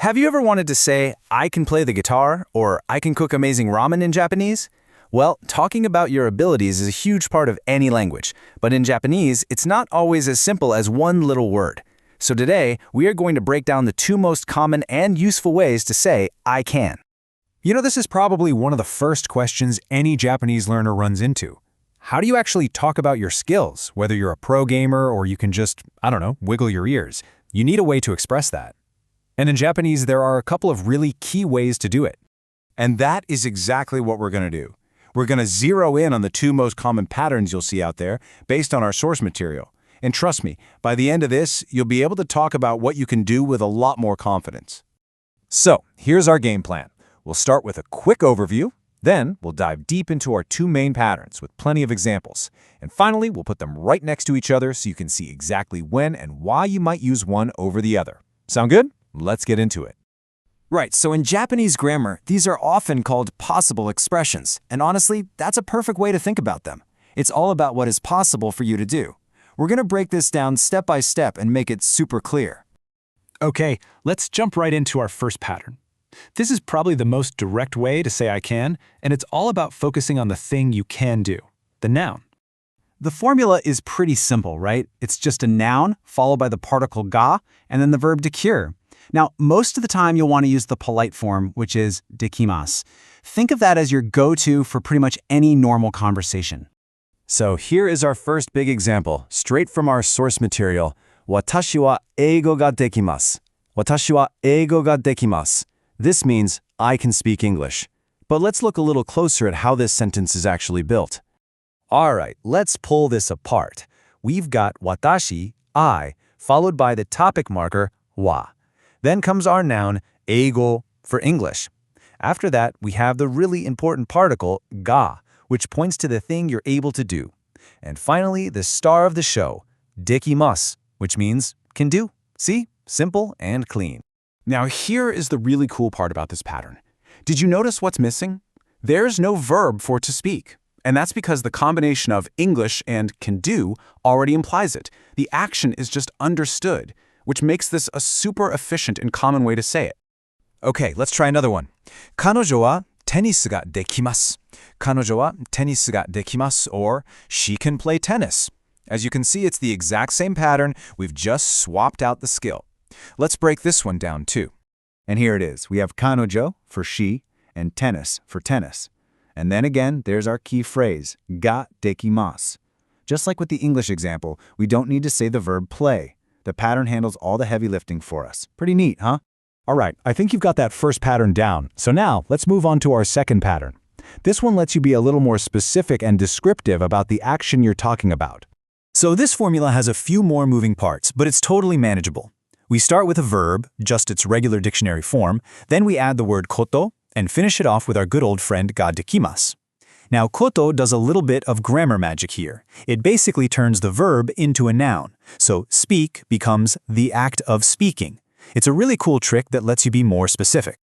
Have you ever wanted to say, I can play the guitar, or I can cook amazing ramen in Japanese? Well, talking about your abilities is a huge part of any language, but in Japanese, it's not always as simple as one little word. So today, we are going to break down the two most common and useful ways to say, I can. You know, this is probably one of the first questions any Japanese learner runs into. How do you actually talk about your skills, whether you're a pro gamer or you can just, wiggle your ears? You need a way to express that. And in Japanese, there are a couple of really key ways to do it. And that is exactly what we're going to do. We're going to zero in on the two most common patterns you'll see out there based on our source material. And trust me, by the end of this, you'll be able to talk about what you can do with a lot more confidence. So, here's our game plan. We'll start with a quick overview, then we'll dive deep into our two main patterns with plenty of examples. And finally, we'll put them right next to each other so you can see exactly when and why you might use one over the other. Sound good? Let's get into it. Right, so in Japanese grammar, these are often called possible expressions, and honestly, that's a perfect way to think about them. It's all about what is possible for you to do. We're going to break this down step by step and make it super clear. Okay, let's jump right into our first pattern. This is probably the most direct way to say I can, and it's all about focusing on the thing you can do, the noun. The formula is pretty simple, right? It's just a noun followed by the particle ga and then the verb to cure. Now, most of the time you'll want to use the polite form, which is dekimasu. Think of that as your go-to for pretty much any normal conversation. So here is our first big example, straight from our source material. Watashi wa eigo ga dekimasu. Watashi wa eigo ga dekimasu. This means, I can speak English. But let's look a little closer at how this sentence is actually built. All right, let's pull this apart. We've got watashi, I, followed by the topic marker, wa. Then comes our noun, eigo, for English. After that, we have the really important particle, ga, which points to the thing you're able to do. And finally, the star of the show, dekimasu, which means can do. See? Simple and clean. Now here is the really cool part about this pattern. Did you notice what's missing? There's no verb for to speak. And that's because the combination of English and can do already implies it. The action is just understood, which makes this a super efficient and common way to say it. Okay, let's try another one. 彼女はテニスができます。彼女はテニスができます or she can play tennis. As you can see, it's the exact same pattern. We've just swapped out the skill. Let's break this one down too. And here it is. We have kanojo for she and tennis for tennis. And then again, there's our key phrase, ga dekimasu. Just like with the English example, we don't need to say the verb play. The pattern handles all the heavy lifting for us. Pretty neat, huh? All right, I think you've got that first pattern down. So now, let's move on to our second pattern. This one lets you be a little more specific and descriptive about the action you're talking about. So this formula has a few more moving parts, but it's totally manageable. We start with a verb, just its regular dictionary form, then we add the word koto, and finish it off with our good old friend ga dekimasu. Now, koto does a little bit of grammar magic here. It basically turns the verb into a noun. So speak becomes the act of speaking. It's a really cool trick that lets you be more specific.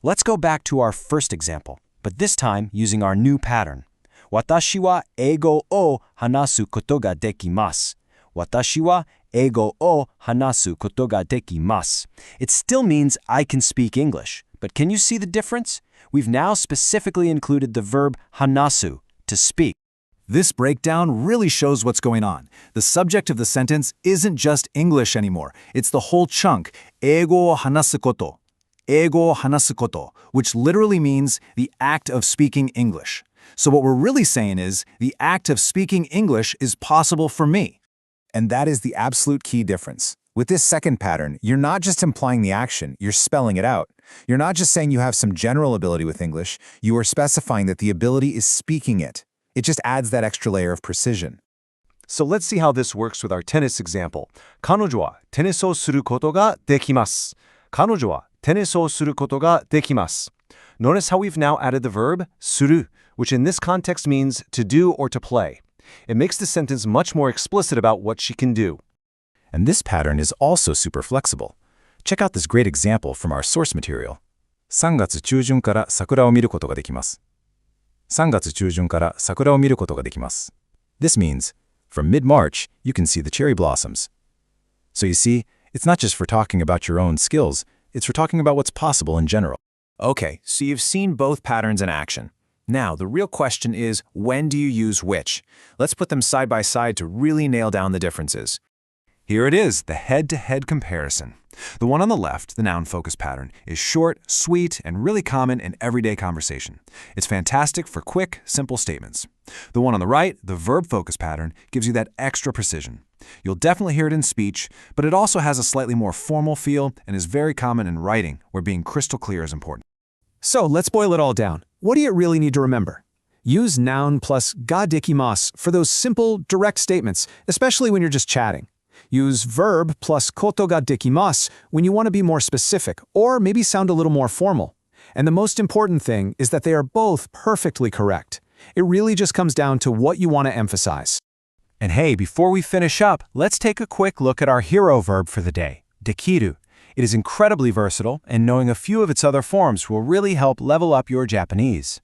Let's go back to our first example, but this time using our new pattern. Watashi wa eigo o hanasu koto ga dekimasu. Watashi wa eigo o hanasu koto ga dekimasu. It still means I can speak English, but can you see the difference? We've now specifically included the verb hanasu, to speak. This breakdown really shows what's going on. The subject of the sentence isn't just English anymore. It's the whole chunk, eigo o hanasu koto. Eigo o hanasu koto, which literally means the act of speaking English. So what we're really saying is, the act of speaking English is possible for me. And that is the absolute key difference. With this second pattern, you're not just implying the action, you're spelling it out. You're not just saying you have some general ability with English, you are specifying that the ability is speaking it. It just adds that extra layer of precision. So let's see how this works with our tennis example. 彼女はテニスをすることができます。彼女はテニスをすることができます。Notice how we've now added the verb する, which in this context means to do or to play. It makes the sentence much more explicit about what she can do. And this pattern is also super flexible. Check out this great example from our source material. 3月中旬から桜を見ることができます。3月中旬から桜を見ることができます。This means, from mid-March, you can see the cherry blossoms. So you see, it's not just for talking about your own skills, It's for talking about what's possible in general. Okay, so you've seen both patterns in action. Now, the real question is, when do you use which? Let's put them side by side to really nail down the differences. Here it is, the head-to-head comparison. The one on the left, the noun-focused pattern, is short, sweet, and really common in everyday conversation. It's fantastic for quick, simple statements. The one on the right, the verb-focused pattern, gives you that extra precision. You'll definitely hear it in speech, but it also has a slightly more formal feel and is very common in writing, where being crystal clear is important. So let's boil it all down. What do you really need to remember? Use noun plus ga dekimasu for those simple, direct statements, especially when you're just chatting. Use verb plus koto ga dekimasu when you want to be more specific or maybe sound a little more formal. And the most important thing is that they are both perfectly correct. It really just comes down to what you want to emphasize. And hey, before we finish up, let's take a quick look at our hero verb for the day, dekiru. It is incredibly versatile, and knowing a few of its other forms will really help level up your Japanese.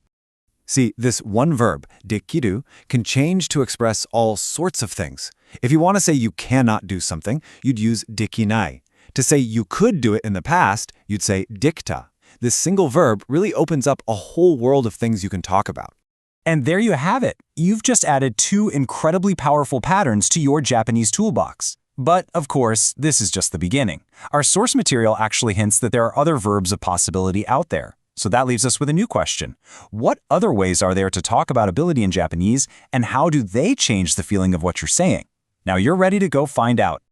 See, this one verb, dekiru, can change to express all sorts of things. If you want to say you cannot do something, you'd use dekinai. To say you could do it in the past, you'd say dikta. This single verb really opens up a whole world of things you can talk about. And there you have it. You've just added two incredibly powerful patterns to your Japanese toolbox. But, of course, this is just the beginning. Our source material actually hints that there are other verbs of possibility out there. So that leaves us with a new question. What other ways are there to talk about ability in Japanese, and how do they change the feeling of what you're saying? Now you're ready to go find out.